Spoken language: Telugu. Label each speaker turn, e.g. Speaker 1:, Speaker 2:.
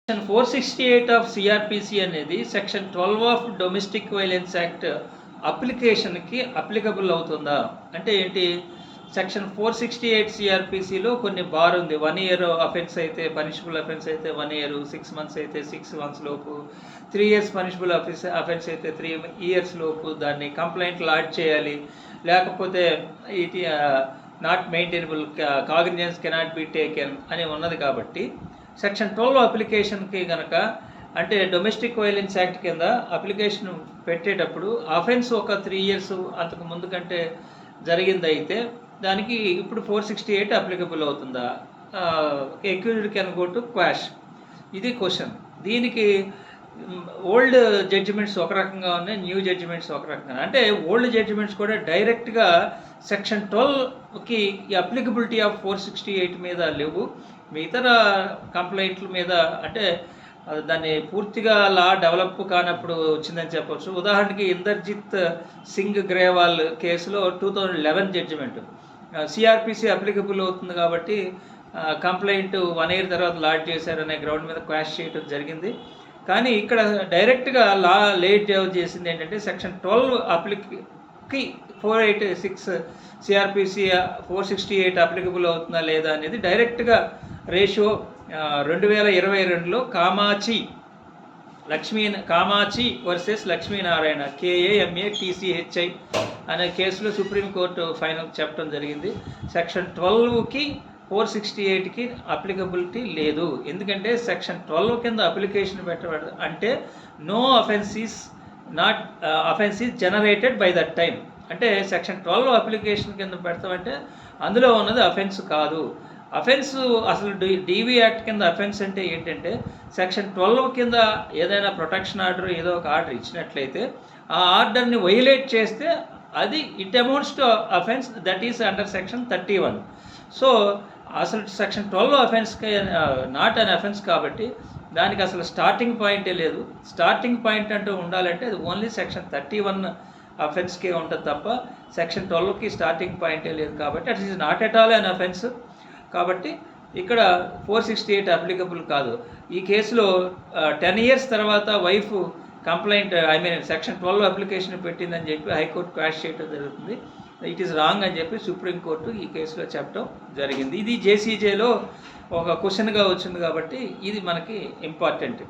Speaker 1: సెక్షన్ 468 ఆఫ్ సిఆర్పిసి అనేది section 12 of domestic violence act అప్లికేషన్కి అప్లికబుల్ అవుతుందా అంటే ఏంటి? సెక్షన్ 468 సిఆర్పిసిలో కొన్ని బార్ ఉంది. 1 ఇయర్ అఫెన్స్ అయితే పనిషబుల్ అఫెన్స్ అయితే 1 ఇయర్, 6 మంత్స్ అయితే 6 మంత్స్ లోపు, 3 ఇయర్స్ పనిషబుల్ అఫెన్స్ అయితే 3 ఇయర్స్ లోపు దాన్ని కంప్లైంట్ లాడ్జ్ చేయాలి. లేకపోతే ఇది not maintainable, cognizance cannot be taken అని ఉన్నది. కాబట్టి సెక్షన్ 12 అప్లికేషన్కి కనుక అంటే డొమెస్టిక్ వైలెన్స్ యాక్ట్ కింద అప్లికేషన్ పెట్టేటప్పుడు అఫెన్స్ ఒక 3 ఇయర్స్ అంతకు ముందు కంటే జరిగిందైతే దానికి ఇప్పుడు 468 అప్లికబుల్ అవుతుందా? Accused can go to quash. ఇది క్వశ్చన్. దీనికి ఓల్డ్ జడ్జిమెంట్స్ ఒక రకంగా ఉన్నాయి, న్యూ జడ్జిమెంట్స్ ఒక రకంగా. అంటే ఓల్డ్ జడ్జిమెంట్స్ కూడా డైరెక్ట్గా సెక్షన్ 12కి అప్లికబిలిటీ ఆఫ్ 468 మీద లేవు. ఇతర కంప్లైంట్ల మీద అంటే దాన్ని పూర్తిగా లా డెవలప్ కానప్పుడు వచ్చిందని చెప్పవచ్చు. ఉదాహరణకి ఇందర్జిత్ సింగ్ గ్రేవాల్ కేసులో 2011 జడ్జిమెంట్ సిఆర్పిసి అప్లికబుల్ అవుతుంది కాబట్టి కంప్లైంట్ 1 ఇయర్ తర్వాత లాడ్జ్ చేశారనే గ్రౌండ్ మీద క్వాష్ చేయడం జరిగింది. కానీ ఇక్కడ డైరెక్ట్గా లా లేట్ చేసింది ఏంటంటే సెక్షన్ 12 అప్లికి 486 సిఆర్పిసి 468 అప్లికబుల్ అవుతుందా లేదా అనేది డైరెక్ట్గా రేషియో 2022లో కామాచి వర్సెస్ లక్ష్మీనారాయణ KAMATCHI అనే కేసులో సుప్రీంకోర్టు ఫైనల్ చెప్పడం జరిగింది. సెక్షన్ 12కి 468కి అప్లికబిలిటీ లేదు. ఎందుకంటే సెక్షన్ 12 కింద అప్లికేషన్ పెట్టబడదు అంటే no offence is generated by that time. అంటే సెక్షన్ 12 అప్లికేషన్ కింద పెడతామంటే అందులో ఉన్నది అఫెన్స్ కాదు. అఫెన్స్ అసలు DV యాక్ట్ కింద అఫెన్స్ అంటే ఏంటంటే సెక్షన్ 12 కింద ఏదైనా ప్రొటెక్షన్ ఆర్డర్ ఏదో ఒక ఆర్డర్ ఇచ్చినట్లయితే ఆ ఆర్డర్ని వైలేట్ చేస్తే అది it amounts to offence, that is under section 31. So అసలు సెక్షన్ 12 అఫెన్స్కి నాట్ అన్ అఫెన్స్ కాబట్టి దానికి అసలు స్టార్టింగ్ పాయింటే లేదు. స్టార్టింగ్ పాయింట్ అంటూ ఉండాలంటే అది ఓన్లీ సెక్షన్ 31 అఫెన్స్కే ఉంటుంది తప్ప సెక్షన్ 12కి స్టార్టింగ్ పాయింటే లేదు. కాబట్టి at is not at all an offence. కాబట్టి ఇక్కడ 468 అప్లికబుల్ కాదు. ఈ కేసులో 10 ఇయర్స్ తర్వాత వైఫ్ కంప్లైంట్ సెక్షన్ 12 అప్లికేషన్ పెట్టిందని చెప్పి హైకోర్టు క్వాష్ చేయడం జరుగుతుంది. ఇట్ ఈస్ రాంగ్ అని చెప్పి సుప్రీంకోర్టు ఈ కేసులో చెప్పడం జరిగింది. ఇది JCJలో ఒక క్వశ్చన్గా వచ్చింది కాబట్టి ఇది మనకి ఇంపార్టెంట్.